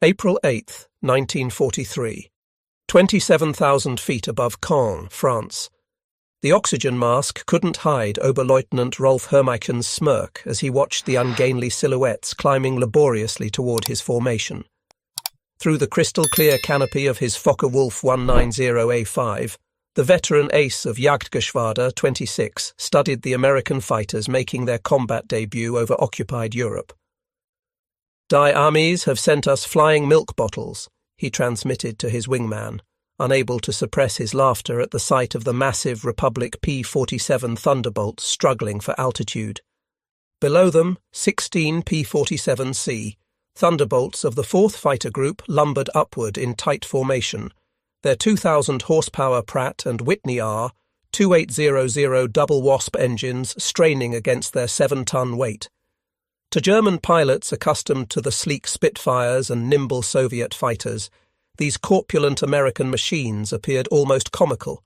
April 8, 1943. 27,000 feet above Caen, France. The oxygen mask couldn't hide Oberleutnant Rolf Hermiken's smirk as he watched the ungainly silhouettes climbing laboriously toward his formation. Through the crystal-clear canopy of his Focke-Wulf 190A5, the veteran ace of Jagdgeschwader 26 studied the American fighters making their combat debut over occupied Europe. "Die armies have sent us flying milk bottles," he transmitted to his wingman, unable to suppress his laughter at the sight of the massive Republic P-47 Thunderbolts struggling for altitude. Below them, 16 P-47C, Thunderbolts of the 4th Fighter Group lumbered upward in tight formation, their 2,000 horsepower Pratt and Whitney R 2800 double Wasp engines straining against their 7-ton weight. To German pilots accustomed to the sleek Spitfires and nimble Soviet fighters, these corpulent American machines appeared almost comical.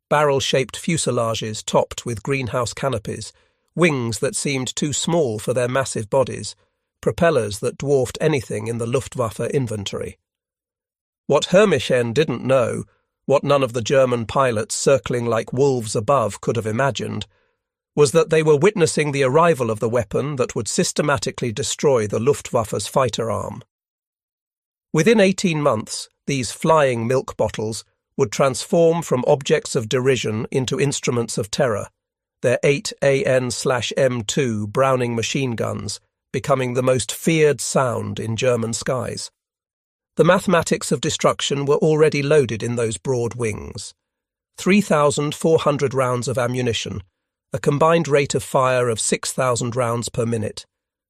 Barrel-shaped fuselages topped with greenhouse canopies, wings that seemed too small for their massive bodies, propellers that dwarfed anything in the Luftwaffe inventory. What Hermiken didn't know, what none of the German pilots circling like wolves above could have imagined, was that they were witnessing the arrival of the weapon that would systematically destroy the Luftwaffe's fighter arm. Within 18 months, these flying milk bottles would transform from objects of derision into instruments of terror, their 8 AN/M2 Browning machine guns becoming the most feared sound in German skies. The mathematics of destruction were already loaded in those broad wings. 3,400 rounds of ammunition, a combined rate of fire of 6,000 rounds per minute,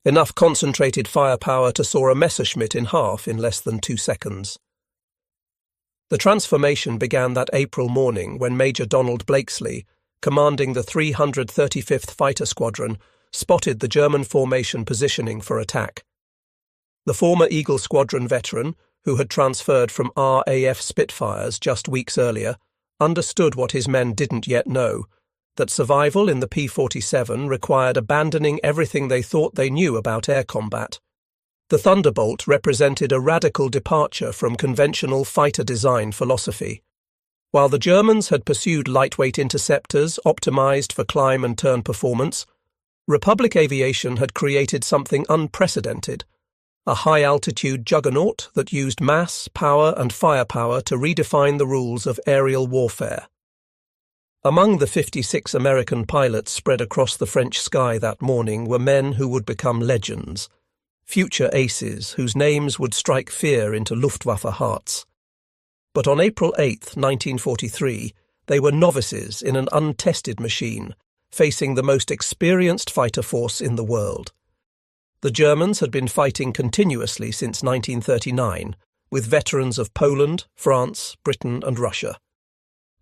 enough concentrated firepower to saw a Messerschmitt in half in less than 2 seconds. The transformation began that April morning when Major Donald Blakesley, commanding the 335th Fighter Squadron, spotted the German formation positioning for attack. The former Eagle Squadron veteran, who had transferred from RAF Spitfires just weeks earlier, understood what his men didn't yet know, that survival in the P-47 required abandoning everything they thought they knew about air combat. The Thunderbolt represented a radical departure from conventional fighter design philosophy. While the Germans had pursued lightweight interceptors optimized for climb and turn performance, Republic aviation had created something unprecedented, a high-altitude juggernaut that used mass, power and firepower to redefine the rules of aerial warfare. Among the 56 American pilots spread across the French sky that morning were men who would become legends, future aces whose names would strike fear into Luftwaffe hearts. But on April 8, 1943, they were novices in an untested machine, facing the most experienced fighter force in the world. The Germans had been fighting continuously since 1939, with veterans of Poland, France, Britain and Russia.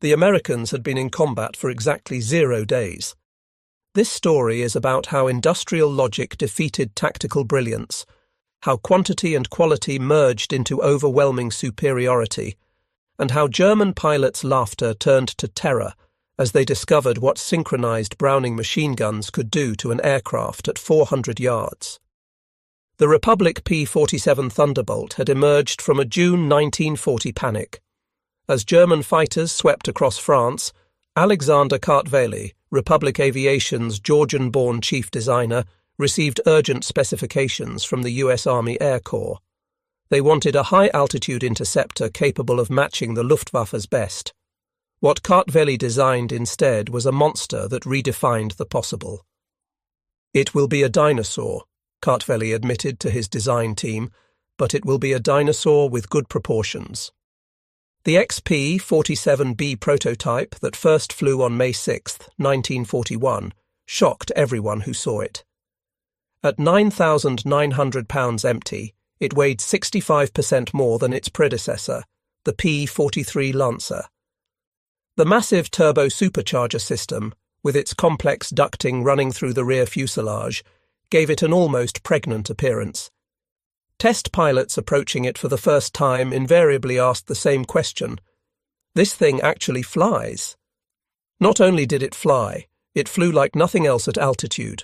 The Americans had been in combat for exactly 0 days. This story is about how industrial logic defeated tactical brilliance, how quantity and quality merged into overwhelming superiority, and how German pilots' laughter turned to terror as they discovered what synchronized Browning machine guns could do to an aircraft at 400 yards. The Republic P-47 Thunderbolt had emerged from a June 1940 panic. As German fighters swept across France, Alexander Kartveli, Republic Aviation's Georgian-born chief designer, received urgent specifications from the US Army Air Corps. They wanted a high-altitude interceptor capable of matching the Luftwaffe's best. What Kartveli designed instead was a monster that redefined the possible. "It will be a dinosaur," Kartveli admitted to his design team, "but it will be a dinosaur with good proportions." The XP-47B prototype that first flew on May 6, 1941, shocked everyone who saw it. At 9,900 pounds empty, it weighed 65% more than its predecessor, the P-43 Lancer. The massive turbo-supercharger system, with its complex ducting running through the rear fuselage, gave it an almost pregnant appearance. Test pilots approaching it for the first time invariably asked the same question. This thing actually flies. Not only did it fly, it flew like nothing else at altitude.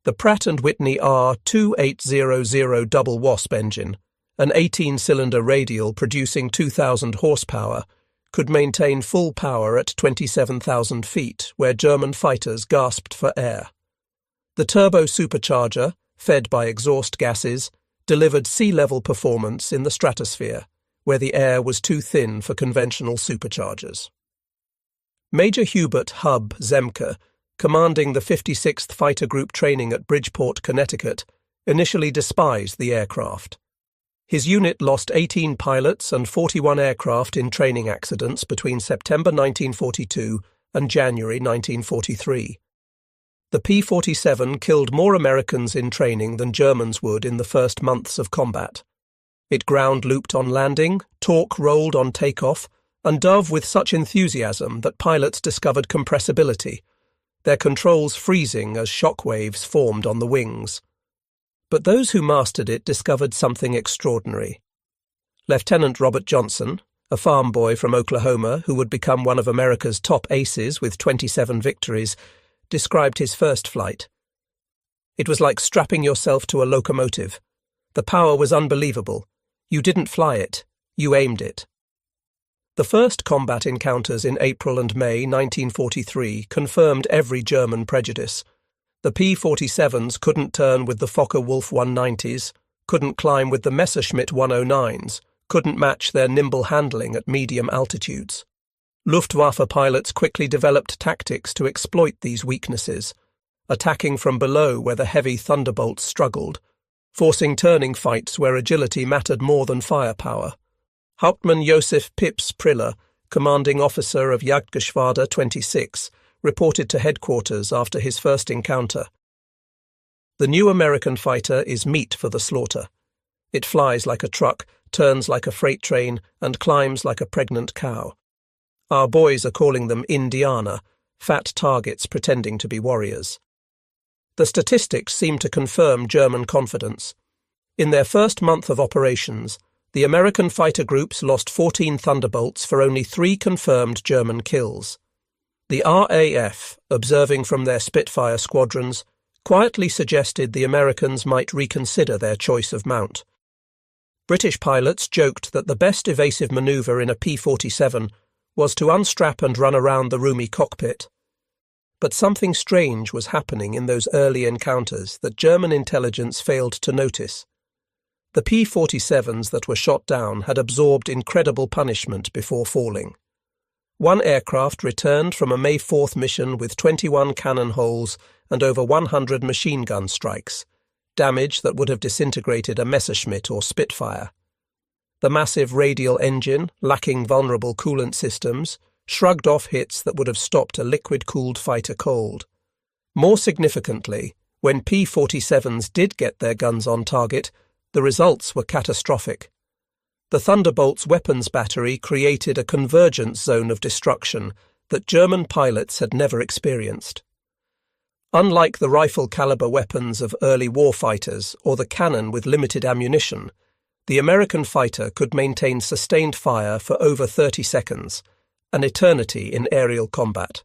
The Pratt & Whitney R 2800 double Wasp engine, an 18-cylinder radial producing 2,000 horsepower, could maintain full power at 27,000 feet, where German fighters gasped for air. The turbo-supercharger, fed by exhaust gases, delivered sea-level performance in the stratosphere, where the air was too thin for conventional superchargers. Major Hubert "Hub" Zemke, commanding the 56th Fighter Group training at Bridgeport, Connecticut, initially despised the aircraft. His unit lost 18 pilots and 41 aircraft in training accidents between September 1942 and January 1943. The P-47 killed more Americans in training than Germans would in the first months of combat. It ground-looped on landing, torque-rolled on takeoff, and dove with such enthusiasm that pilots discovered compressibility, their controls freezing as shock waves formed on the wings. But those who mastered it discovered something extraordinary. Lieutenant Robert Johnson, a farm boy from Oklahoma who would become one of America's top aces with 27 victories, described his first flight. It was like strapping yourself to a locomotive. The power was unbelievable. You didn't fly it, you aimed it. The first combat encounters in April and May 1943 confirmed every German prejudice. The P-47s couldn't turn with the Focke-Wulf 190s, couldn't climb with the Messerschmitt 109s, couldn't match their nimble handling at medium altitudes. Luftwaffe pilots quickly developed tactics to exploit these weaknesses, attacking from below where the heavy Thunderbolts struggled, forcing turning fights where agility mattered more than firepower. Hauptmann Josef Pips Priller, commanding officer of Jagdgeschwader 26, reported to headquarters after his first encounter. The new American fighter is meat for the slaughter. It flies like a truck, turns like a freight train, and climbs like a pregnant cow. Our boys are calling them Indianer, fat targets pretending to be warriors. The statistics seem to confirm German confidence. In their first month of operations, the American fighter groups lost 14 Thunderbolts for only 3 confirmed German kills. The RAF, observing from their Spitfire squadrons, quietly suggested the Americans might reconsider their choice of mount. British pilots joked that the best evasive manoeuvre in a P-47 was to unstrap and run around the roomy cockpit. But something strange was happening in those early encounters that German intelligence failed to notice. The P-47s that were shot down had absorbed incredible punishment before falling. One aircraft returned from a May 4th mission with 21 cannon holes and over 100 machine gun strikes, damage that would have disintegrated a Messerschmitt or Spitfire. The massive radial engine, lacking vulnerable coolant systems, shrugged off hits that would have stopped a liquid-cooled fighter cold. More significantly, when P-47s did get their guns on target, the results were catastrophic. The Thunderbolt's weapons battery created a convergence zone of destruction that German pilots had never experienced. Unlike the rifle-caliber weapons of early warfighters or the cannon with limited ammunition, the American fighter could maintain sustained fire for over 30 seconds, an eternity in aerial combat.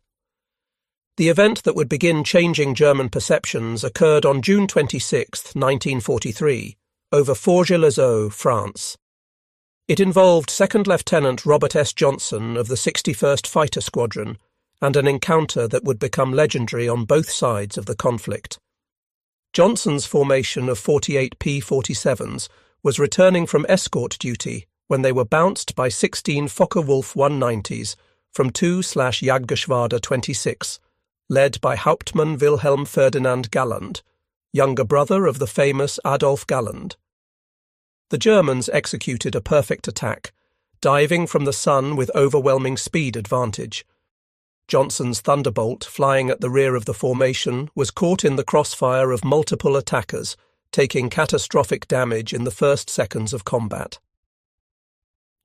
The event that would begin changing German perceptions occurred on June 26, 1943, over Forges-les-Eaux, France. It involved Second Lieutenant Robert S. Johnson of the 61st Fighter Squadron and an encounter that would become legendary on both sides of the conflict. Johnson's formation of 48 P-47s was returning from escort duty when they were bounced by 16 Focke-Wulf 190s from 2/Jagdgeschwader 26, led by Hauptmann Wilhelm Ferdinand Galland, younger brother of the famous Adolf Galland. The Germans executed a perfect attack, diving from the sun with overwhelming speed advantage. Johnson's Thunderbolt, flying at the rear of the formation, was caught in the crossfire of multiple attackers, taking catastrophic damage in the first seconds of combat.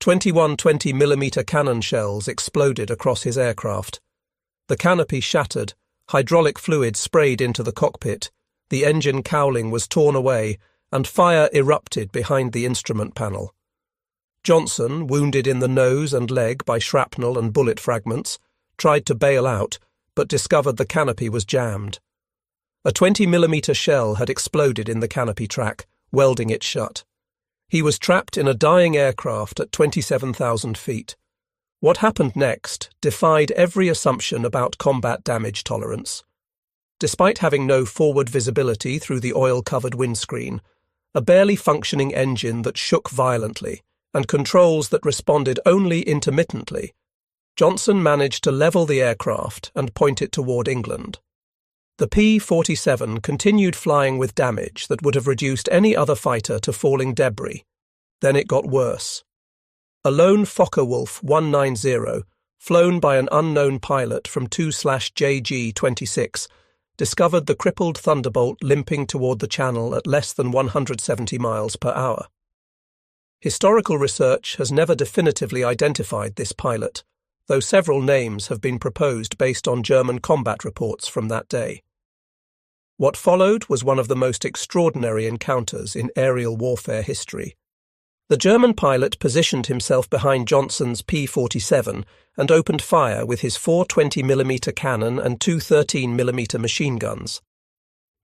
21 20mm cannon shells exploded across his aircraft. The canopy shattered, hydraulic fluid sprayed into the cockpit, the engine cowling was torn away, and fire erupted behind the instrument panel. Johnson, wounded in the nose and leg by shrapnel and bullet fragments, tried to bail out, but discovered the canopy was jammed. A 20mm shell had exploded in the canopy track, welding it shut. He was trapped in a dying aircraft at 27,000 feet. What happened next defied every assumption about combat damage tolerance. Despite having no forward visibility through the oil-covered windscreen, a barely functioning engine that shook violently, and controls that responded only intermittently, Johnson managed to level the aircraft and point it toward England. The P-47 continued flying with damage that would have reduced any other fighter to falling debris. Then it got worse. A lone Focke-Wulf 190, flown by an unknown pilot from 2/JG-26, discovered the crippled Thunderbolt limping toward the channel at less than 170 miles per hour. Historical research has never definitively identified this pilot, though several names have been proposed based on German combat reports from that day. What followed was one of the most extraordinary encounters in aerial warfare history. The German pilot positioned himself behind Johnson's P-47 and opened fire with his 4 20mm cannon and 2 13mm machine guns.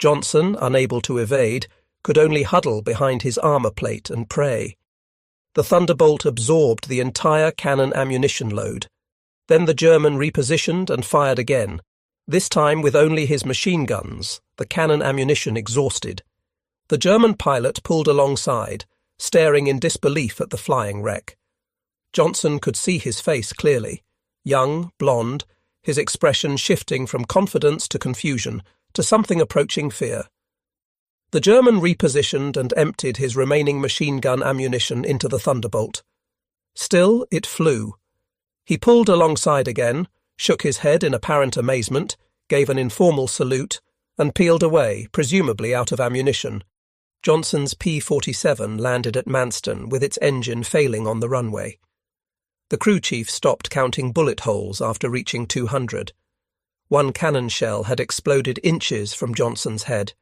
Johnson, unable to evade, could only huddle behind his armor plate and pray. The Thunderbolt absorbed the entire cannon ammunition load. Then the German repositioned and fired again, this time with only his machine guns, the cannon ammunition exhausted. The German pilot pulled alongside, staring in disbelief at the flying wreck. Johnson could see his face clearly, young, blonde, his expression shifting from confidence to confusion to something approaching fear. The German repositioned and emptied his remaining machine gun ammunition into the Thunderbolt. Still, it flew. He pulled alongside again, shook his head in apparent amazement, gave an informal salute, and peeled away, presumably out of ammunition. Johnson's P-47 landed at Manston with its engine failing on the runway. The crew chief stopped counting bullet holes after reaching 200. One cannon shell had exploded inches from Johnson's head.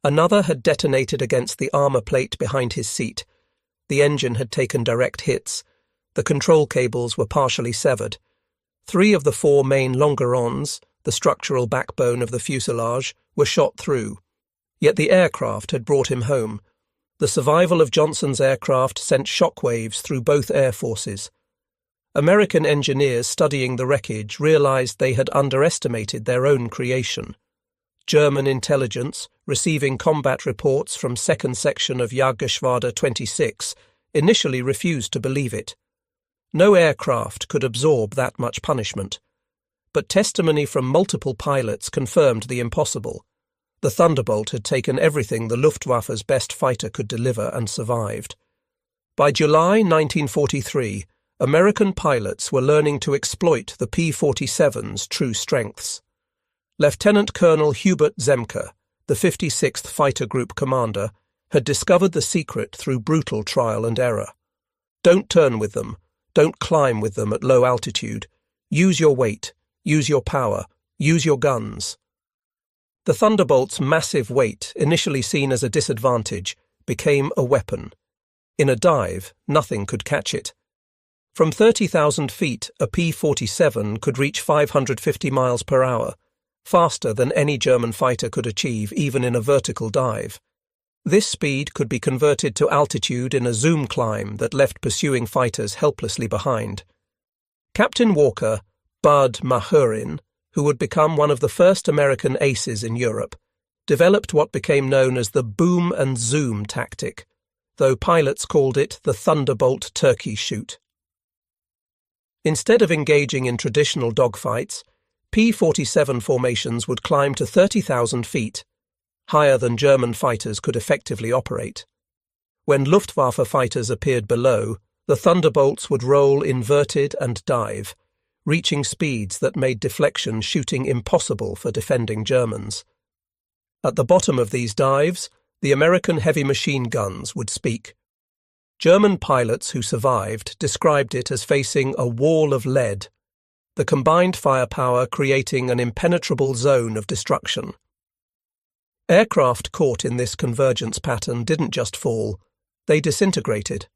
Another had detonated against the armor plate behind his seat. The engine had taken direct hits. The control cables were partially severed. 3 of the 4 main longerons, the structural backbone of the fuselage, were shot through. Yet the aircraft had brought him home. The survival of Johnson's aircraft sent shockwaves through both air forces. American engineers studying the wreckage realized they had underestimated their own creation. German intelligence, receiving combat reports from 2nd Section of Jagdgeschwader 26, initially refused to believe it. No aircraft could absorb that much punishment. But testimony from multiple pilots confirmed the impossible. The Thunderbolt had taken everything the Luftwaffe's best fighter could deliver and survived. By July 1943, American pilots were learning to exploit the P-47's true strengths. Lieutenant Colonel Hubert Zemke, the 56th Fighter Group commander, had discovered the secret through brutal trial and error. Don't turn with them. Don't climb with them at low altitude. Use your weight. Use your power. Use your guns. The Thunderbolt's massive weight, initially seen as a disadvantage, became a weapon. In a dive, nothing could catch it. From 30,000 feet, a P-47 could reach 550 miles per hour, faster than any German fighter could achieve even in a vertical dive. This speed could be converted to altitude in a zoom climb that left pursuing fighters helplessly behind. Captain Walker, Bud Mahurin, who would become one of the first American aces in Europe, developed what became known as the boom and zoom tactic, though pilots called it the Thunderbolt turkey shoot. Instead of engaging in traditional dogfights, P-47 formations would climb to 30,000 feet, higher than German fighters could effectively operate. When Luftwaffe fighters appeared below, the Thunderbolts would roll inverted and dive, reaching speeds that made deflection shooting impossible for defending Germans. At the bottom of these dives, the American heavy machine guns would speak. German pilots who survived described it as facing a wall of lead, the combined firepower creating an impenetrable zone of destruction. Aircraft caught in this convergence pattern didn't just fall, they disintegrated.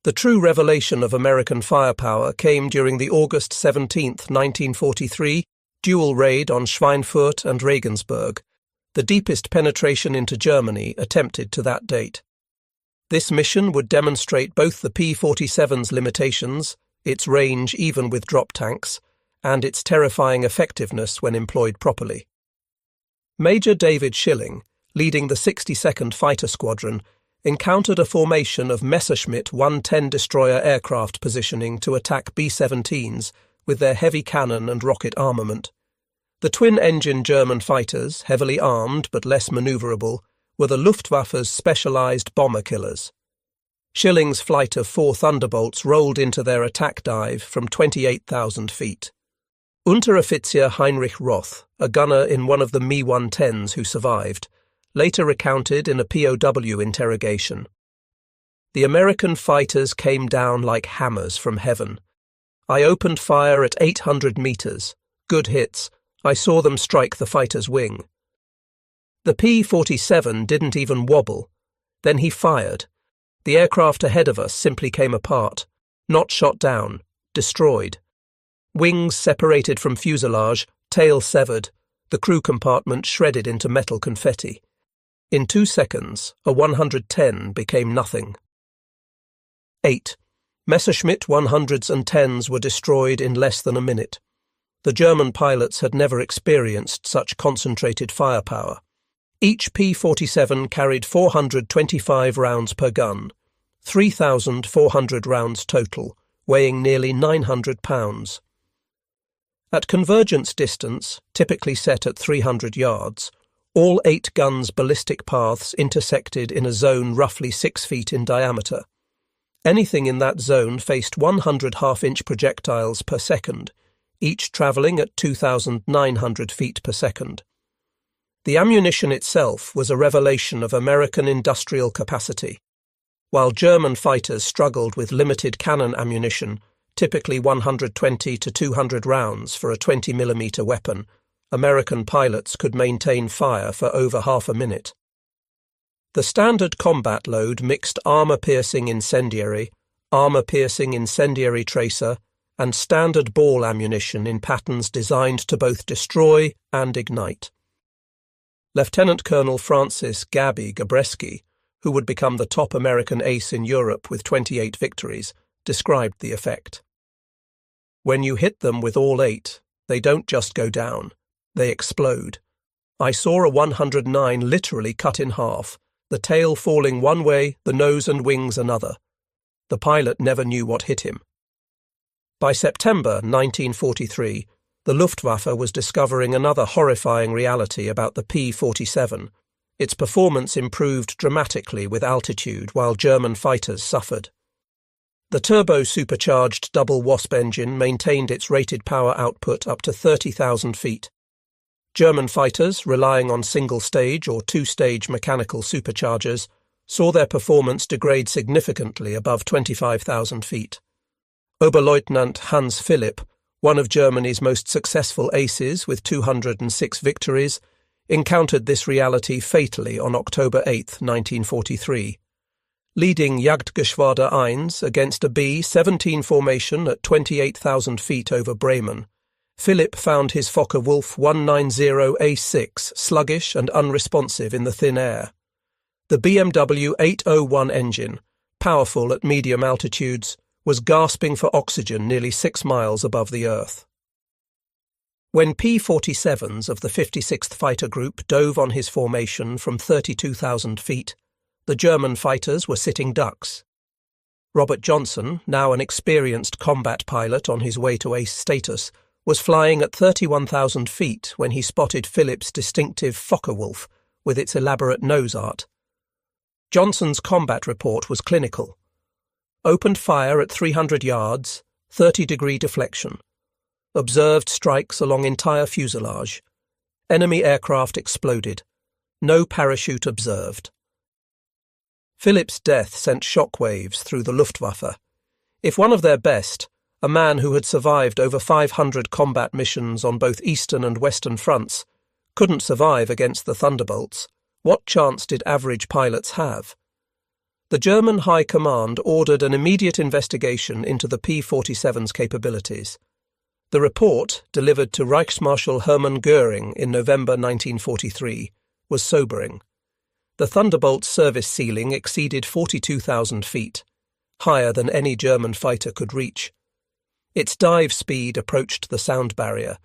The true revelation of American firepower came during the August 17, 1943, dual raid on Schweinfurt and Regensburg, the deepest penetration into Germany attempted to that date. This mission would demonstrate both the P-47's limitations, its range even with drop tanks, and its terrifying effectiveness when employed properly. Major David Schilling, leading the 62nd Fighter Squadron, encountered a formation of Messerschmitt 110 destroyer aircraft positioning to attack B-17s with their heavy cannon and rocket armament. The twin-engine German fighters, heavily armed but less manoeuvrable, were the Luftwaffe's specialized bomber killers. Schilling's flight of 4 Thunderbolts rolled into their attack dive from 28,000 feet. Unteroffizier Heinrich Roth, a gunner in one of the Mi-110s who survived, later recounted in a POW interrogation. The American fighters came down like hammers from heaven. I opened fire at 800 meters. Good hits. I saw them strike the fighter's wing. The P-47 didn't even wobble. Then he fired. The aircraft ahead of us simply came apart. Not shot down. Destroyed. Wings separated from fuselage, tail severed, the crew compartment shredded into metal confetti. In 2 seconds, a 110 became nothing. 8. Messerschmitt 100s and 10s were destroyed in less than a minute. The German pilots had never experienced such concentrated firepower. Each P-47 carried 425 rounds per gun, 3,400 rounds total, weighing nearly 900 pounds. At convergence distance, typically set at 300 yards, all 8 guns' ballistic paths intersected in a zone roughly 6 feet in diameter. Anything in that zone faced 100 half-inch projectiles per second, each travelling at 2,900 feet per second. The ammunition itself was a revelation of American industrial capacity. While German fighters struggled with limited cannon ammunition, typically 120 to 200 rounds for a 20mm weapon, American pilots could maintain fire for over half a minute. The standard combat load mixed armor-piercing incendiary tracer, and standard ball ammunition in patterns designed to both destroy and ignite. Lieutenant Colonel Francis "Gabby" Gabreski, who would become the top American ace in Europe with 28 victories, described the effect. When you hit them with all 8, they don't just go down, they explode. I saw a 109 literally cut in half, the tail falling one way, the nose and wings another. The pilot never knew what hit him. By September 1943, the Luftwaffe was discovering another horrifying reality about the P-47. Its performance improved dramatically with altitude while German fighters suffered. The turbo-supercharged double Wasp engine maintained its rated power output up to 30,000 feet. German fighters, relying on single-stage or two-stage mechanical superchargers, saw their performance degrade significantly above 25,000 feet. Oberleutnant Hans Philipp, one of Germany's most successful aces with 206 victories, encountered this reality fatally on October 8, 1943. Leading Jagdgeschwader 1 against a B-17 formation at 28,000 feet over Bremen, Philipp found his Focke-Wulf 190A6 sluggish and unresponsive in the thin air. The BMW 801 engine, powerful at medium altitudes, was gasping for oxygen nearly 6 miles above the Earth. When P-47s of the 56th Fighter Group dove on his formation from 32,000 feet, the German fighters were sitting ducks. Robert Johnson, now an experienced combat pilot on his way to ace status, was flying at 31,000 feet when he spotted Philipp's distinctive Focke-Wulf with its elaborate nose art. Johnson's combat report was clinical. Opened fire at 300 yards, 30-degree deflection. Observed strikes along entire fuselage. Enemy aircraft exploded. No parachute observed. Philipp's death sent shockwaves through the Luftwaffe. If one of their best, a man who had survived over 500 combat missions on both eastern and western fronts, couldn't survive against the Thunderbolts, what chance did average pilots have? The German High Command ordered an immediate investigation into the P-47's capabilities. The report, delivered to Reichsmarschall Hermann Göring in November 1943, was sobering. The Thunderbolt's service ceiling exceeded 42,000 feet, higher than any German fighter could reach. Its dive speed approached the sound barrier.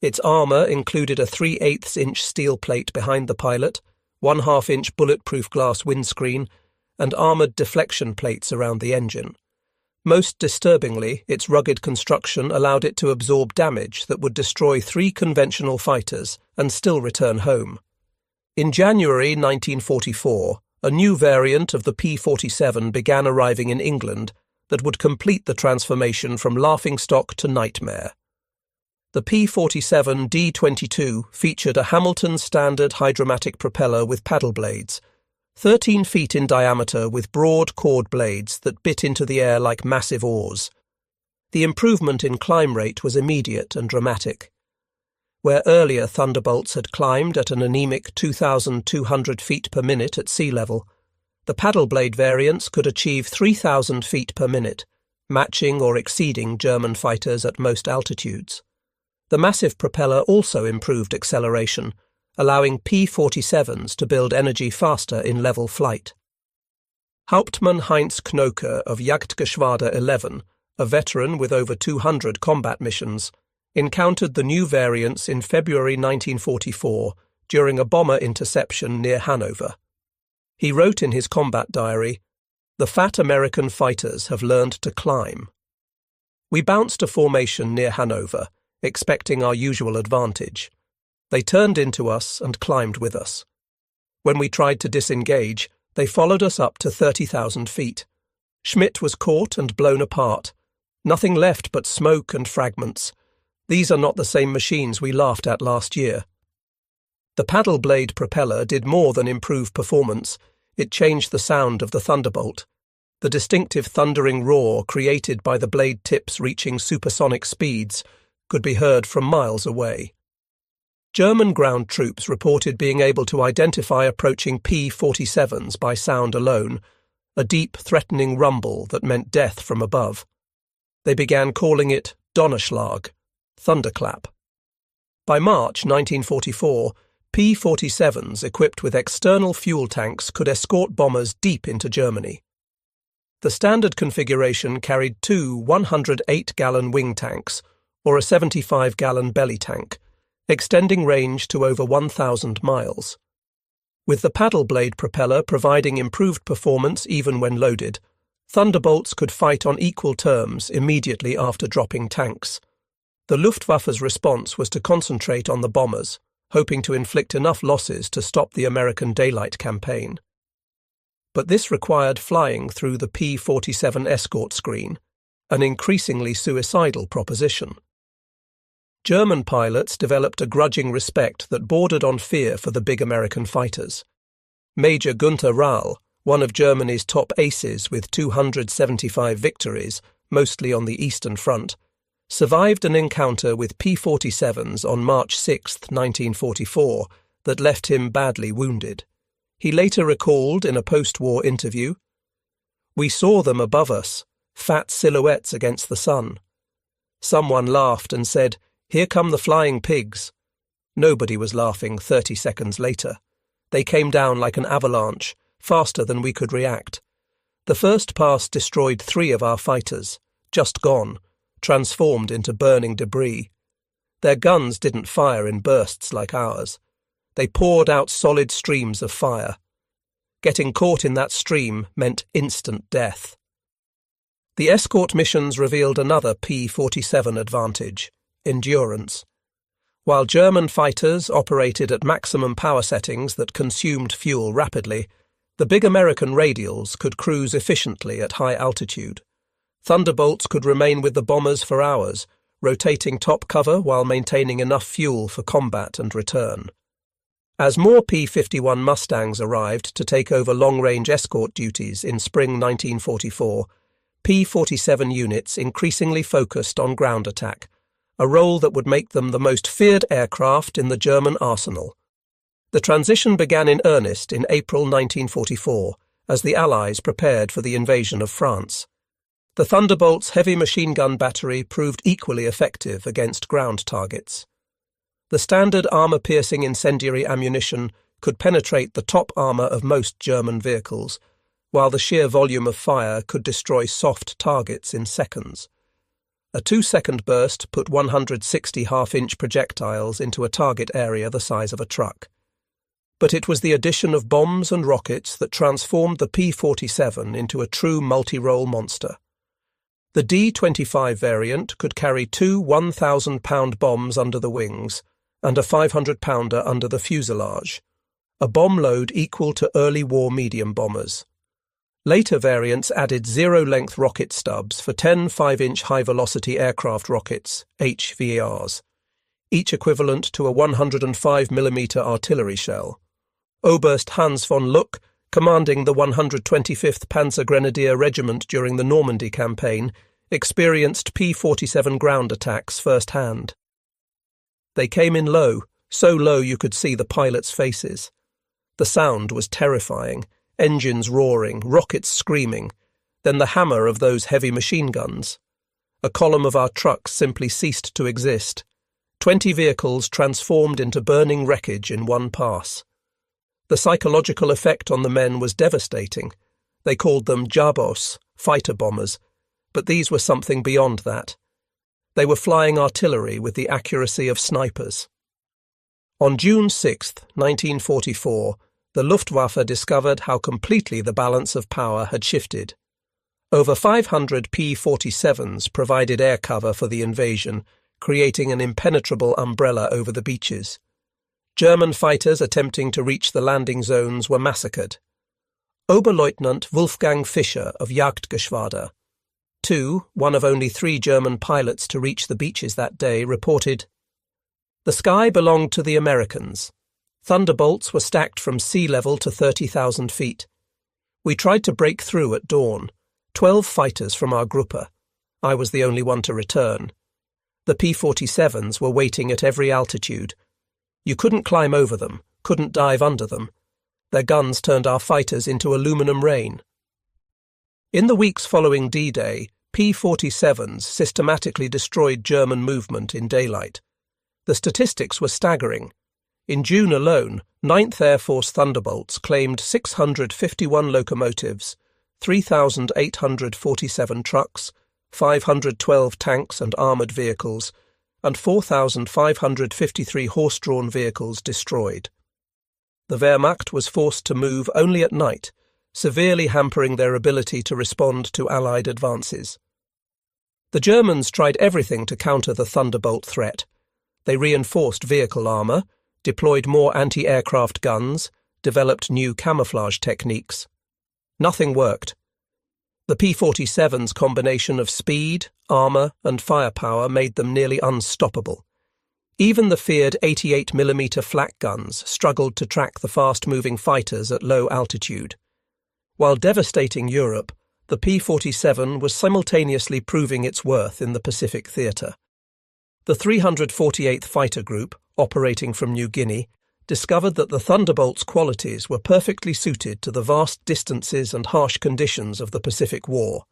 Its armour included a 3/8-inch steel plate behind the pilot, 1/2-inch bulletproof glass windscreen, and armoured deflection plates around the engine. Most disturbingly, its rugged construction allowed it to absorb damage that would destroy 3 conventional fighters and still return home. In January 1944, a new variant of the P-47 began arriving in England that would complete the transformation from laughingstock to nightmare. The P-47 D-22 featured a Hamilton standard hydromatic propeller with paddle blades, 13 feet in diameter with broad chord blades that bit into the air like massive oars. The improvement in climb rate was immediate and dramatic. Where earlier Thunderbolts had climbed at an anemic 2,200 feet per minute at sea level, the paddle blade variants could achieve 3,000 feet per minute, matching or exceeding German fighters at most altitudes. The massive propeller also improved acceleration, allowing P-47s to build energy faster in level flight. Hauptmann Heinz Knoke of Jagdgeschwader 11, a veteran with over 200 combat missions, encountered the new variants in February 1944 during a bomber interception near Hanover. He wrote in his combat diary, "The fat American fighters have learned to climb." We bounced a formation near Hanover, expecting our usual advantage. They turned into us and climbed with us. When we tried to disengage, they followed us up to 30,000 feet. Schmitt was caught and blown apart. Nothing left but smoke and fragments. These are not the same machines we laughed at last year. The paddle blade propeller did more than improve performance. It changed the sound of the Thunderbolt. The distinctive thundering roar created by the blade tips reaching supersonic speeds could be heard from miles away. German ground troops reported being able to identify approaching P-47s by sound alone, a deep, threatening rumble that meant death from above. They began calling it Donnerschlag, thunderclap. By March 1944, P-47s equipped with external fuel tanks could escort bombers deep into Germany. The standard configuration carried 2 108-gallon wing tanks, or a 75-gallon belly tank, extending range to over 1,000 miles. With the paddle blade propeller providing improved performance even when loaded, Thunderbolts could fight on equal terms immediately after dropping tanks. The Luftwaffe's response was to concentrate on the bombers, hoping to inflict enough losses to stop the American daylight campaign. But this required flying through the P-47 escort screen, an increasingly suicidal proposition. German pilots developed a grudging respect that bordered on fear for the big American fighters. Major Günther Rahl, one of Germany's top aces with 275 victories, mostly on the Eastern Front, survived an encounter with P-47s on March 6, 1944, that left him badly wounded. He later recalled in a post-war interview, "We saw them above us, fat silhouettes against the sun. Someone laughed and said, 'Here come the flying pigs.' Nobody was laughing 30 seconds later. They came down like an avalanche, faster than we could react. The first pass destroyed 3 of our fighters, just gone, transformed into burning debris. Their guns didn't fire in bursts like ours. They poured out solid streams of fire. Getting caught in that stream meant instant death." The escort missions revealed another P-47 advantage: endurance. While German fighters operated at maximum power settings that consumed fuel rapidly, the big American radials could cruise efficiently at high altitude. Thunderbolts could remain with the bombers for hours, rotating top cover while maintaining enough fuel for combat and return. As more P-51 Mustangs arrived to take over long-range escort duties in spring 1944, P-47 units increasingly focused on ground attack, a role that would make them the most feared aircraft in the German arsenal. The transition began in earnest in April 1944, as the Allies prepared for the invasion of France. The Thunderbolt's heavy machine gun battery proved equally effective against ground targets. The standard armour-piercing incendiary ammunition could penetrate the top armour of most German vehicles, while the sheer volume of fire could destroy soft targets in seconds. A 2-second burst put 160 half-inch projectiles into a target area the size of a truck. But it was the addition of bombs and rockets that transformed the P-47 into a true multi-role monster. The D-25 variant could carry 2 1,000-pound bombs under the wings and a 500-pounder under the fuselage, a bomb load equal to early war medium bombers. Later variants added zero-length rocket stubs for 10 5-inch high-velocity aircraft rockets, HVARs, each equivalent to a 105mm artillery shell. Oberst Hans von Luck, commanding the 125th Panzer Grenadier Regiment during the Normandy campaign, experienced P-47 ground attacks firsthand. They came in low, so low you could see the pilots' faces. The sound was terrifying. Engines roaring, rockets screaming, then the hammer of those heavy machine guns. A column of our trucks simply ceased to exist. 20 vehicles transformed into burning wreckage in one pass. The psychological effect on the men was devastating. They called them Jabos, fighter bombers, but these were something beyond that. They were flying artillery with the accuracy of snipers. On June 6, 1944, the Luftwaffe discovered how completely the balance of power had shifted. Over 500 P-47s provided air cover for the invasion, creating an impenetrable umbrella over the beaches. German fighters attempting to reach the landing zones were massacred. Oberleutnant Wolfgang Fischer of Jagdgeschwader, one of only 3 German pilots to reach the beaches that day, reported, "The sky belonged to the Americans. Thunderbolts were stacked from sea level to 30,000 feet. We tried to break through at dawn. 12 fighters from our Gruppe. I was the only one to return. The P-47s were waiting at every altitude. You couldn't climb over them, couldn't dive under them. Their guns turned our fighters into aluminum rain." In the weeks following D-Day, P-47s systematically destroyed German movement in daylight. The statistics were staggering. In June alone, 9th Air Force Thunderbolts claimed 651 locomotives, 3,847 trucks, 512 tanks and armoured vehicles, and 4,553 horse-drawn vehicles destroyed. The Wehrmacht was forced to move only at night, severely hampering their ability to respond to Allied advances. The Germans tried everything to counter the Thunderbolt threat. They reinforced vehicle armour, deployed more anti-aircraft guns, developed new camouflage techniques. Nothing worked. The P-47's combination of speed, armour and firepower made them nearly unstoppable. Even the feared 88mm flak guns struggled to track the fast-moving fighters at low altitude. While devastating Europe, the P-47 was simultaneously proving its worth in the Pacific theatre. The 348th Fighter Group, operating from New Guinea, discovered that the Thunderbolt's qualities were perfectly suited to the vast distances and harsh conditions of the Pacific War.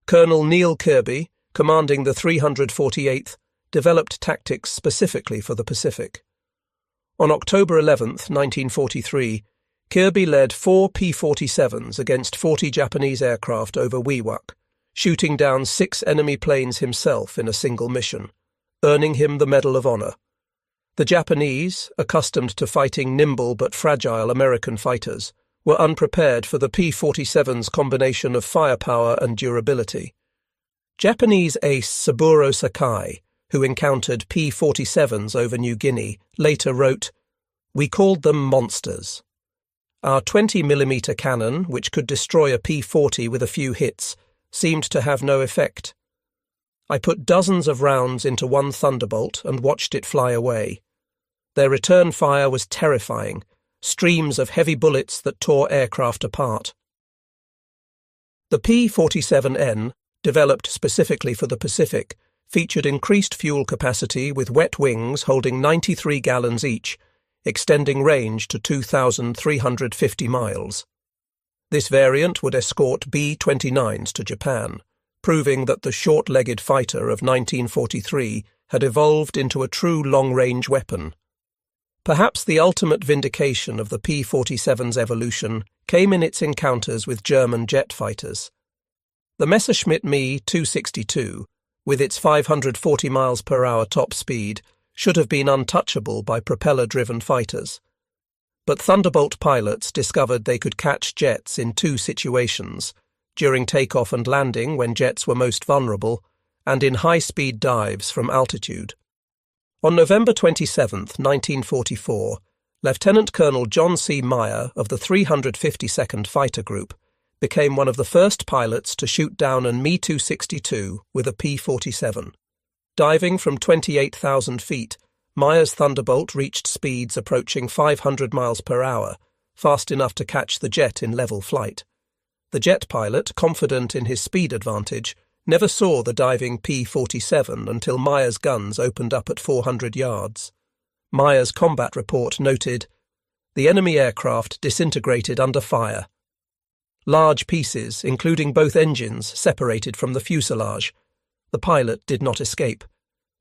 Colonel Neil Kirby, commanding the 348th, developed tactics specifically for the Pacific. On October 11, 1943, Kirby led 4 P-47s against 40 Japanese aircraft over Wewak, shooting down 6 enemy planes himself in a single mission, earning him the Medal of Honor. The Japanese, accustomed to fighting nimble but fragile American fighters, were unprepared for the P-47's combination of firepower and durability. Japanese ace Saburo Sakai, who encountered P-47s over New Guinea, later wrote, "We called them monsters. Our 20mm cannon, which could destroy a P-40 with a few hits, seemed to have no effect. I put dozens of rounds into one Thunderbolt and watched it fly away. Their return fire was terrifying, streams of heavy bullets that tore aircraft apart." The P-47N, developed specifically for the Pacific, featured increased fuel capacity with wet wings holding 93 gallons each, extending range to 2,350 miles. This variant would escort B-29s to Japan, proving that the short-legged fighter of 1943 had evolved into a true long-range weapon. Perhaps the ultimate vindication of the P-47's evolution came in its encounters with German jet fighters. The Messerschmitt Me 262, with its 540 miles per hour top speed, should have been untouchable by propeller-driven fighters. But Thunderbolt pilots discovered they could catch jets in two situations: during takeoff and landing when jets were most vulnerable, and in high-speed dives from altitude. On November 27, 1944, Lieutenant Colonel John C. Meyer of the 352nd Fighter Group became one of the first pilots to shoot down an Me-262 with a P-47. Diving from 28,000 feet, Meyer's Thunderbolt reached speeds approaching 500 miles per hour, fast enough to catch the jet in level flight. The jet pilot, confident in his speed advantage, never saw the diving P-47 until Meyer's guns opened up at 400 yards. Meyer's combat report noted, "The enemy aircraft disintegrated under fire. Large pieces, including both engines, separated from the fuselage. The pilot did not escape.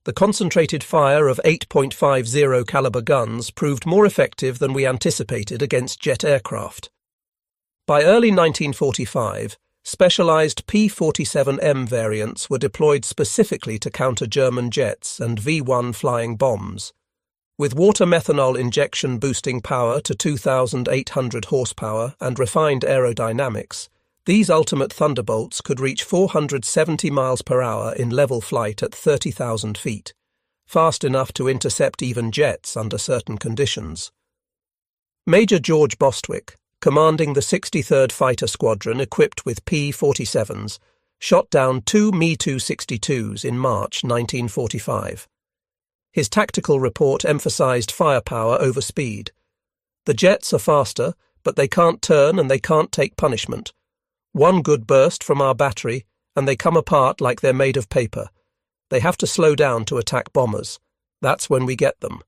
The concentrated fire of 8.50 caliber guns proved more effective than we anticipated against jet aircraft." By early 1945, specialized P-47M variants were deployed specifically to counter German jets and V-1 flying bombs. With water methanol injection boosting power to 2,800 horsepower and refined aerodynamics, these ultimate Thunderbolts could reach 470 miles per hour in level flight at 30,000 feet, fast enough to intercept even jets under certain conditions. Major George Bostwick, commanding the 63rd Fighter Squadron equipped with P-47s, shot down two Me-262s in March 1945. His tactical report emphasized firepower over speed. "The jets are faster, but they can't turn and they can't take punishment. One good burst from our battery, and they come apart like they're made of paper. They have to slow down to attack bombers. That's when we get them."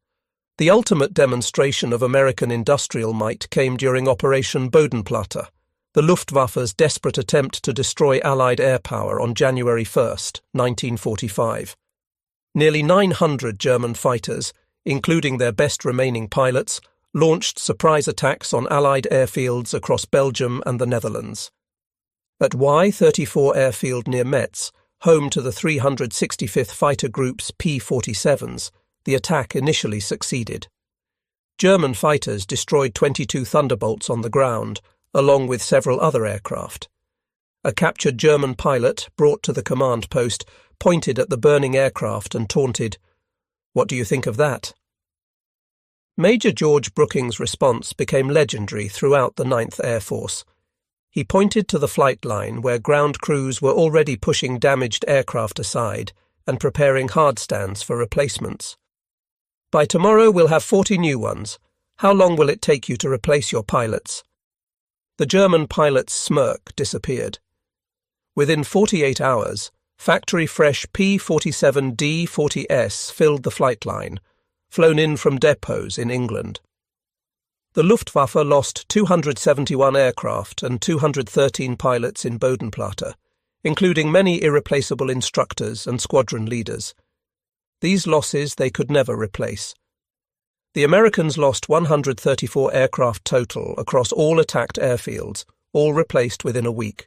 The ultimate demonstration of American industrial might came during Operation Bodenplatte, the Luftwaffe's desperate attempt to destroy Allied air power on January 1, 1945. Nearly 900 German fighters, including their best remaining pilots, launched surprise attacks on Allied airfields across Belgium and the Netherlands. At Y-34 airfield near Metz, home to the 365th Fighter Group's P-47s, the attack initially succeeded. German fighters destroyed 22 Thunderbolts on the ground, along with several other aircraft. A captured German pilot, brought to the command post, pointed at the burning aircraft and taunted, "What do you think of that?" Major George Brooking's response became legendary throughout the 9th Air Force. He pointed to the flight line where ground crews were already pushing damaged aircraft aside and preparing hardstands for replacements. "By tomorrow we'll have 40 new ones. How long will it take you to replace your pilots?" The German pilot's smirk disappeared. Within 48 hours, factory-fresh P-47D-40S filled the flight line, flown in from depots in England. The Luftwaffe lost 271 aircraft and 213 pilots in Bodenplatte, including many irreplaceable instructors and squadron leaders. These losses they could never replace. The Americans lost 134 aircraft total across all attacked airfields, all replaced within a week.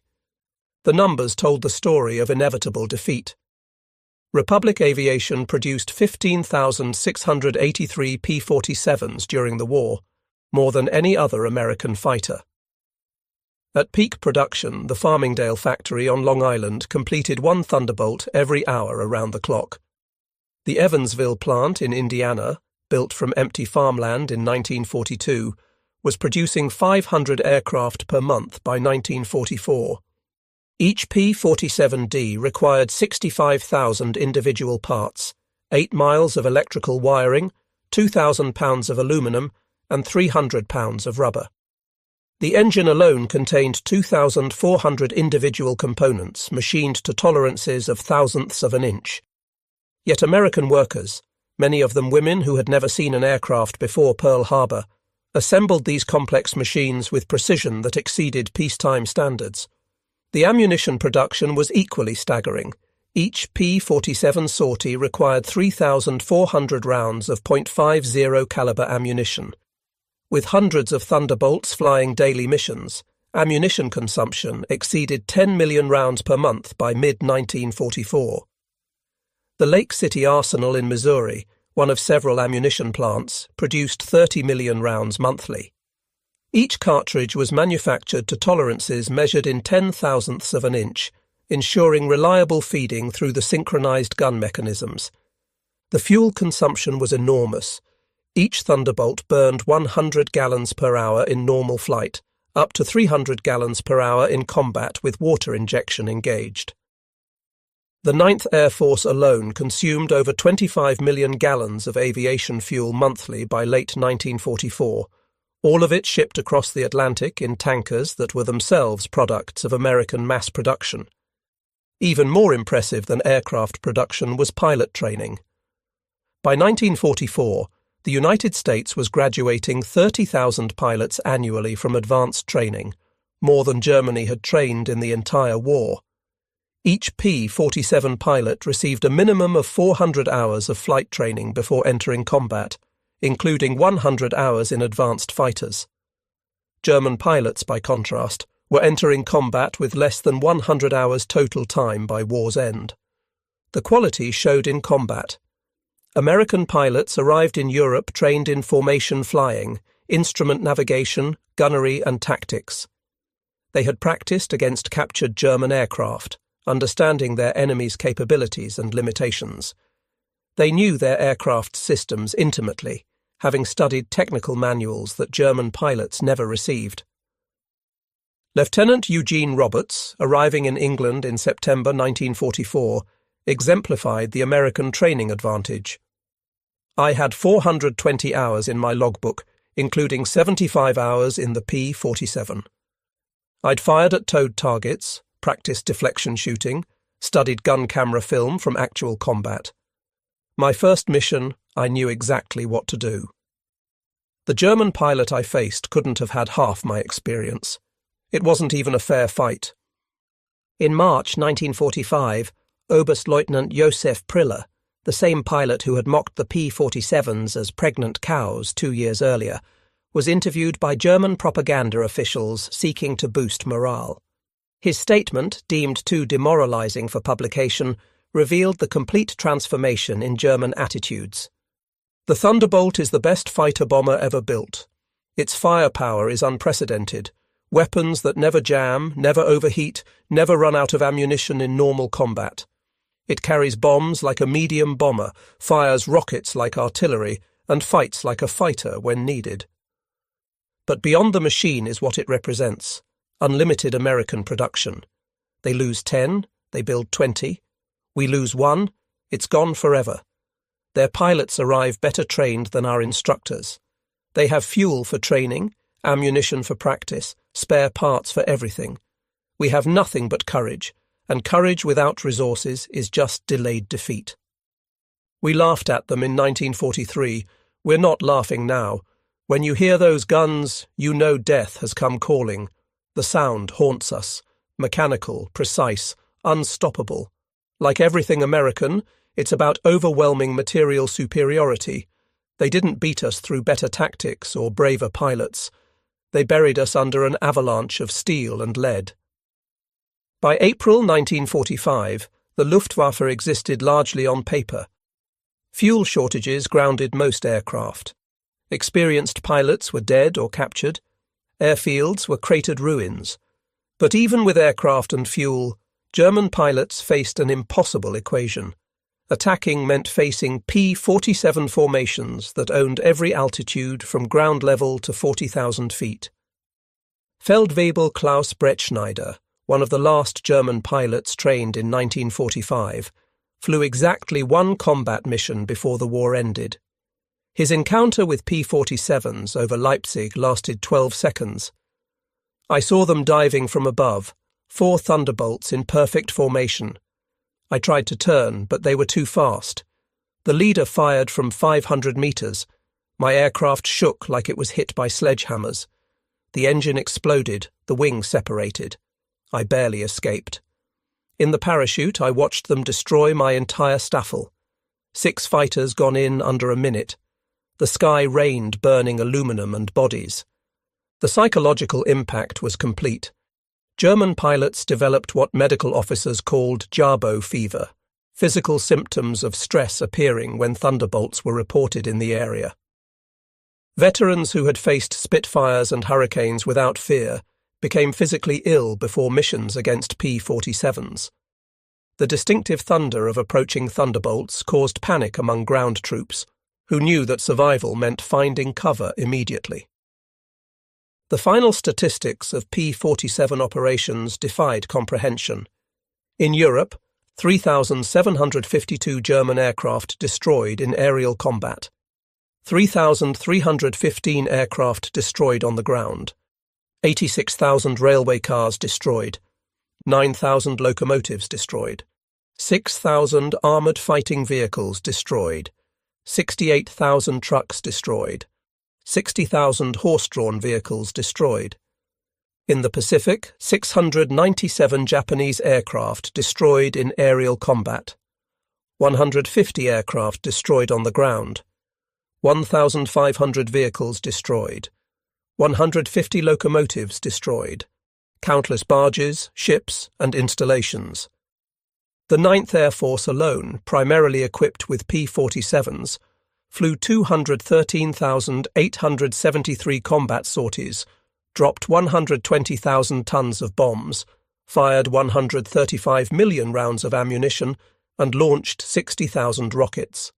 The numbers told the story of inevitable defeat. Republic Aviation produced 15,683 P-47s during the war, more than any other American fighter. At peak production, the Farmingdale factory on Long Island completed one Thunderbolt every hour around the clock. The Evansville plant in Indiana, built from empty farmland in 1942, was producing 500 aircraft per month by 1944. Each P-47D required 65,000 individual parts, 8 miles of electrical wiring, 2,000 pounds of aluminum, and 300 pounds of rubber. The engine alone contained 2,400 individual components machined to tolerances of thousandths of an inch. Yet American workers, many of them women who had never seen an aircraft before Pearl Harbor, assembled these complex machines with precision that exceeded peacetime standards. The ammunition production was equally staggering, Each P-47 sortie required 3,400 rounds of .50 caliber ammunition. With hundreds of Thunderbolts flying daily missions, ammunition consumption exceeded 10 million rounds per month by mid-1944. The Lake City Arsenal in Missouri, one of several ammunition plants, produced 30 million rounds monthly. Each cartridge was manufactured to tolerances measured in 10,000ths of an inch, ensuring reliable feeding through the synchronized gun mechanisms. The fuel consumption was enormous. Each Thunderbolt burned 100 gallons per hour in normal flight, up to 300 gallons per hour in combat with water injection engaged. The 9th Air Force alone consumed over 25 million gallons of aviation fuel monthly by late 1944, all of it shipped across the Atlantic in tankers that were themselves products of American mass production. Even more impressive than aircraft production was pilot training. By 1944, the United States was graduating 30,000 pilots annually from advanced training, more than Germany had trained in the entire war. Each P-47 pilot received a minimum of 400 hours of flight training before entering combat, including 100 hours in advanced fighters. German pilots, by contrast, were entering combat with less than 100 hours total time by war's end. The quality showed in combat. American pilots arrived in Europe trained in formation flying, instrument navigation, gunnery and tactics. They had practiced against captured German aircraft, understanding their enemy's capabilities and limitations. They knew their aircraft systems intimately, having studied technical manuals that German pilots never received. Lieutenant Eugene Roberts, arriving in England in September 1944, exemplified the American training advantage. I had 420 hours in my logbook, including 75 hours in the P-47. I'd fired at towed targets, practiced deflection shooting, studied gun camera film from actual combat. My first mission, I knew exactly what to do. The German pilot I faced couldn't have had half my experience. It wasn't even a fair fight. In March 1945, Oberstleutnant Josef Priller, the same pilot who had mocked the P-47s as pregnant cows 2 years earlier, was interviewed by German propaganda officials seeking to boost morale. His statement, deemed too demoralizing for publication, revealed the complete transformation in German attitudes. The Thunderbolt is the best fighter bomber ever built. Its firepower is unprecedented. Weapons that never jam, never overheat, never run out of ammunition in normal combat. It carries bombs like a medium bomber, fires rockets like artillery, and fights like a fighter when needed. But beyond the machine is what it represents: unlimited American production. They lose 10, they build 20. We lose 1, it's gone forever. Their pilots arrive better trained than our instructors. They have fuel for training, ammunition for practice, spare parts for everything. We have nothing but courage, and courage without resources is just delayed defeat. We laughed at them in 1943. We're not laughing now. When you hear those guns, you know death has come calling. The sound haunts us. Mechanical, precise, unstoppable. Like everything American, it's about overwhelming material superiority. They didn't beat us through better tactics or braver pilots. They buried us under an avalanche of steel and lead. By April 1945, the Luftwaffe existed largely on paper. Fuel shortages grounded most aircraft. Experienced pilots were dead or captured. Airfields were cratered ruins. But even with aircraft and fuel, German pilots faced an impossible equation. Attacking meant facing P-47 formations that owned every altitude from ground level to 40,000 feet. Feldwebel Klaus Bretschneider, one of the last German pilots trained in 1945, flew exactly one combat mission before the war ended. His encounter with P-47s over Leipzig lasted 12 seconds. I saw them diving from above, 4 Thunderbolts in perfect formation. I tried to turn, but they were too fast. The leader fired from 500 meters. My aircraft shook like it was hit by sledgehammers. The engine exploded, the wing separated. I barely escaped. In the parachute, I watched them destroy my entire staffel. 6 fighters gone in under a minute. The sky rained burning aluminum and bodies. The psychological impact was complete. German pilots developed what medical officers called Jabo fever, physical symptoms of stress appearing when Thunderbolts were reported in the area. Veterans who had faced Spitfires and Hurricanes without fear became physically ill before missions against P-47s. The distinctive thunder of approaching Thunderbolts caused panic among ground troops, who knew that survival meant finding cover immediately. The final statistics of P-47 operations defied comprehension. In Europe, 3,752 German aircraft destroyed in aerial combat, 3,315 aircraft destroyed on the ground, 86,000 railway cars destroyed, 9,000 locomotives destroyed, 6,000 armoured fighting vehicles destroyed, 68,000 trucks destroyed, 60,000 horse-drawn vehicles destroyed. In the Pacific, 697 Japanese aircraft destroyed in aerial combat, 150 aircraft destroyed on the ground, 1,500 vehicles destroyed, 150 locomotives destroyed, countless barges, ships, and installations. The 9th Air Force alone, primarily equipped with P-47s, flew 213,873 combat sorties, dropped 120,000 tons of bombs, fired 135 million rounds of ammunition, and launched 60,000 rockets.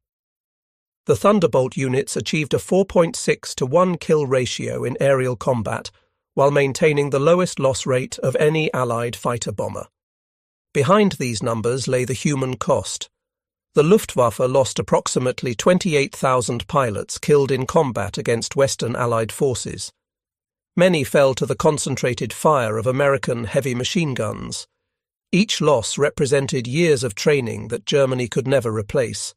The Thunderbolt units achieved a 4.6 to 1 kill ratio in aerial combat, while maintaining the lowest loss rate of any Allied fighter bomber. Behind these numbers lay the human cost. The Luftwaffe lost approximately 28,000 pilots killed in combat against Western Allied forces. Many fell to the concentrated fire of American heavy machine guns. Each loss represented years of training that Germany could never replace.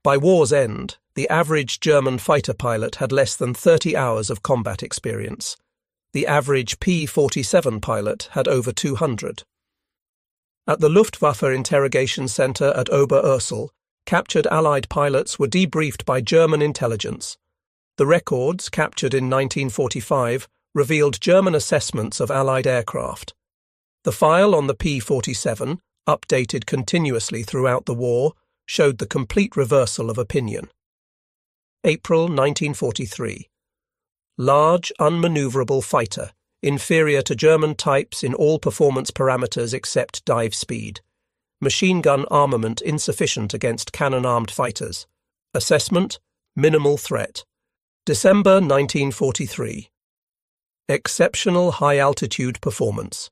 By war's end, the average German fighter pilot had less than 30 hours of combat experience. The average P-47 pilot had over 200. At the Luftwaffe interrogation center at Oberursel, captured Allied pilots were debriefed by German intelligence. The records, captured in 1945, revealed German assessments of Allied aircraft. The file on the P-47, updated continuously throughout the war, showed the complete reversal of opinion. April 1943. Large, unmaneuverable fighter, inferior to German types in all performance parameters except dive speed. Machine gun armament insufficient against cannon-armed fighters. Assessment: minimal threat. December 1943. Exceptional high-altitude performance.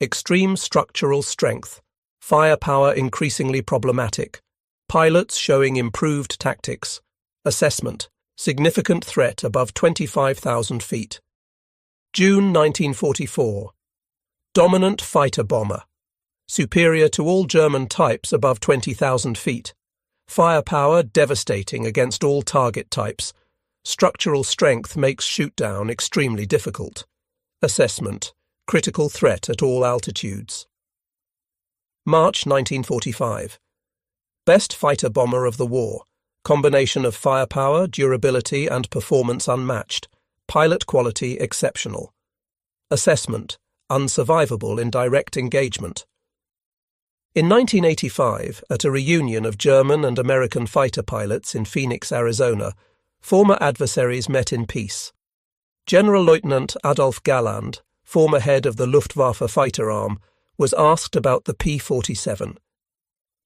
Extreme structural strength. Firepower increasingly problematic. Pilots showing improved tactics. Assessment: significant threat above 25,000 feet. June 1944. Dominant fighter bomber. Superior to all German types above 20,000 feet. Firepower devastating against all target types. Structural strength makes shoot-down extremely difficult. Assessment: critical threat at all altitudes. March 1945. Best fighter bomber of the war. Combination of firepower, durability, and performance unmatched. Pilot quality exceptional. Assessment: unsurvivable in direct engagement. In 1985, at a reunion of German and American fighter pilots in Phoenix, Arizona, former adversaries met in peace. General Lieutenant Adolf Galland, former head of the Luftwaffe fighter arm, was asked about the P-47.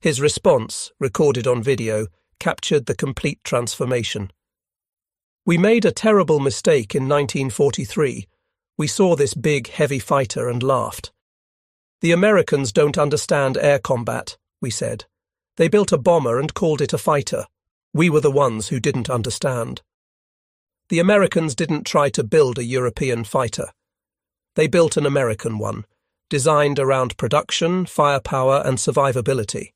His response, recorded on video, captured the complete transformation. "We made a terrible mistake in 1943. We saw this big, heavy fighter and laughed. The Americans don't understand air combat," we said. "They built a bomber and called it a fighter. We were the ones who didn't understand. The Americans didn't try to build a European fighter. They built an American one, designed around production, firepower, and survivability.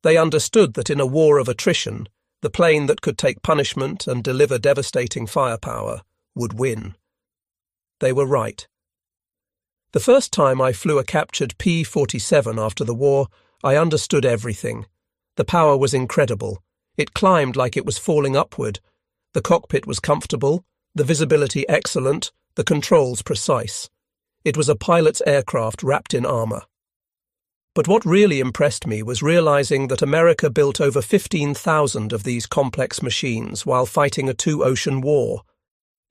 They understood that in a war of attrition, the plane that could take punishment and deliver devastating firepower would win. They were right." The first time I flew a captured P-47 after the war, I understood everything. The power was incredible. It climbed like it was falling upward. The cockpit was comfortable, the visibility excellent, the controls precise. It was a pilot's aircraft wrapped in armour. But what really impressed me was realizing that America built over 15,000 of these complex machines while fighting a two-ocean war.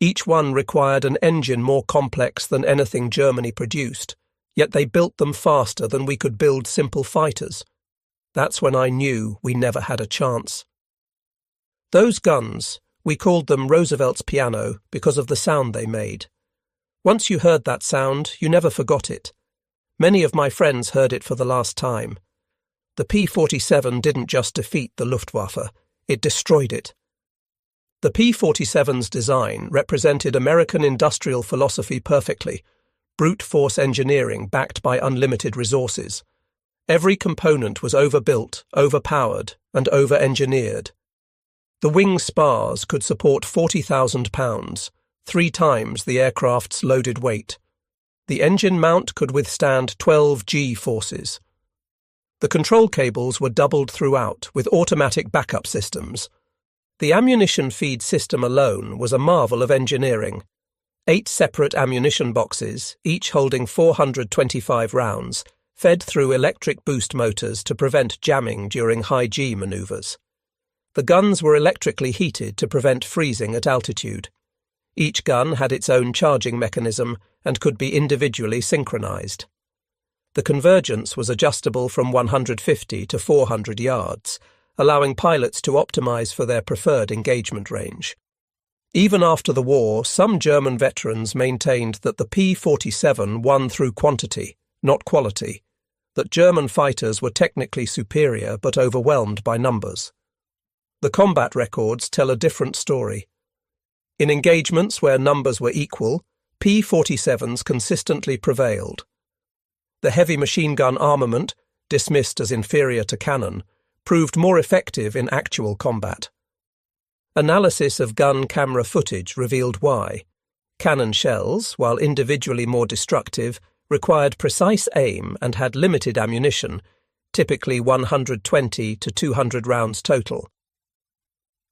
Each one required an engine more complex than anything Germany produced, yet they built them faster than we could build simple fighters. That's when I knew we never had a chance. Those guns, we called them Roosevelt's piano because of the sound they made. Once you heard that sound, you never forgot it. Many of my friends heard it for the last time. The P-47 didn't just defeat the Luftwaffe, it destroyed it. The P-47's design represented American industrial philosophy perfectly, brute force engineering backed by unlimited resources. Every component was overbuilt, overpowered, and over-engineered. The wing spars could support 40,000 pounds, 3 times the aircraft's loaded weight. The engine mount could withstand 12 G-forces. The control cables were doubled throughout with automatic backup systems. The ammunition feed system alone was a marvel of engineering. 8 separate ammunition boxes, each holding 425 rounds, fed through electric boost motors to prevent jamming during high G maneuvers. The guns were electrically heated to prevent freezing at altitude. Each gun had its own charging mechanism and could be individually synchronized. The convergence was adjustable from 150 to 400 yards, allowing pilots to optimize for their preferred engagement range. Even after the war, some German veterans maintained that the P-47 won through quantity, not quality, that German fighters were technically superior but overwhelmed by numbers. The combat records tell a different story. In engagements where numbers were equal, P-47s consistently prevailed. The heavy machine gun armament, dismissed as inferior to cannon, proved more effective in actual combat. Analysis of gun camera footage revealed why. Cannon shells, while individually more destructive, required precise aim and had limited ammunition, typically 120 to 200 rounds total.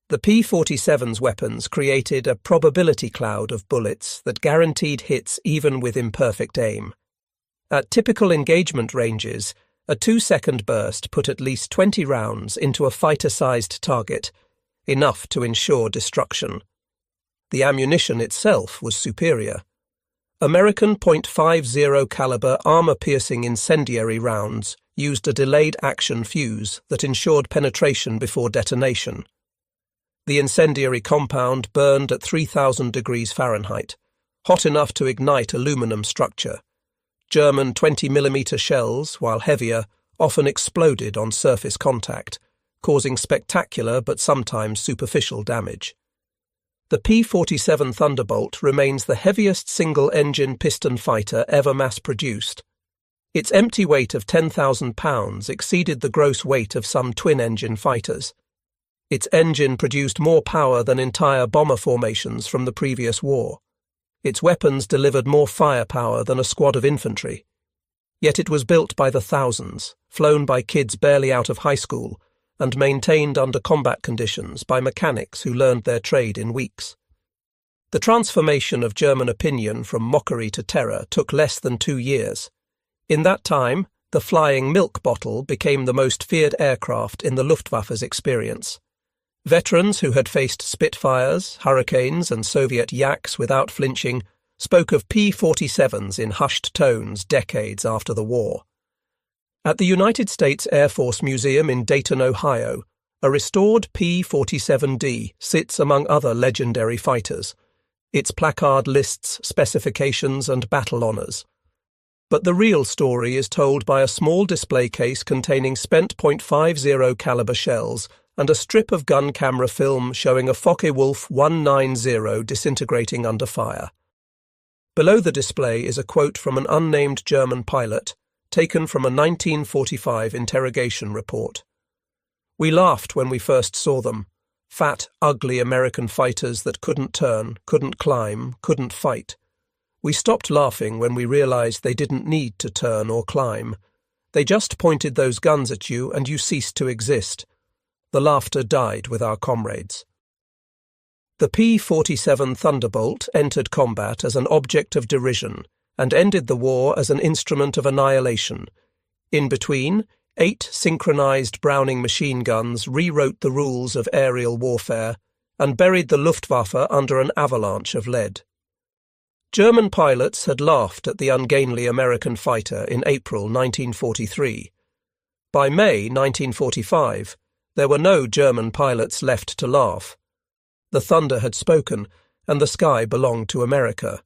The P-47's weapons created a probability cloud of bullets that guaranteed hits even with imperfect aim. At typical engagement ranges, a 2-second burst put at least 20 rounds into a fighter-sized target, enough to ensure destruction. The ammunition itself was superior. American .50 caliber armor-piercing incendiary rounds used a delayed action fuse that ensured penetration before detonation. The incendiary compound burned at 3,000 degrees Fahrenheit, hot enough to ignite aluminum structure. German 20mm shells, while heavier, often exploded on surface contact, causing spectacular but sometimes superficial damage. The P-47 Thunderbolt remains the heaviest single-engine piston fighter ever mass-produced. Its empty weight of 10,000 pounds exceeded the gross weight of some twin-engine fighters. Its engine produced more power than entire bomber formations from the previous war. Its weapons delivered more firepower than a squad of infantry. Yet it was built by the thousands, flown by kids barely out of high school, and maintained under combat conditions by mechanics who learned their trade in weeks. The transformation of German opinion from mockery to terror took less than 2 years. In that time, the flying milk bottle became the most feared aircraft in the Luftwaffe's experience. Veterans who had faced Spitfires, Hurricanes and Soviet Yaks without flinching spoke of P-47s in hushed tones decades after the war. At the United States Air Force Museum in Dayton, Ohio, a restored P-47D sits among other legendary fighters. Its placard lists specifications and battle honours. But the real story is told by a small display case containing spent .50 caliber shells and a strip of gun camera film showing a Focke-Wulf 190 disintegrating under fire. Below the display is a quote from an unnamed German pilot, taken from a 1945 interrogation report. "We laughed when we first saw them. Fat, ugly American fighters that couldn't turn, couldn't climb, couldn't fight. We stopped laughing when we realized they didn't need to turn or climb. They just pointed those guns at you and you ceased to exist. The laughter died with our comrades. The P-47 Thunderbolt entered combat as an object of derision and ended the war as an instrument of annihilation. In between, 8 synchronized Browning machine guns rewrote the rules of aerial warfare and buried the Luftwaffe under an avalanche of lead. German pilots had laughed at the ungainly American fighter in April 1943. By May 1945, there were no German pilots left to laugh. The thunder had spoken, and the sky belonged to America.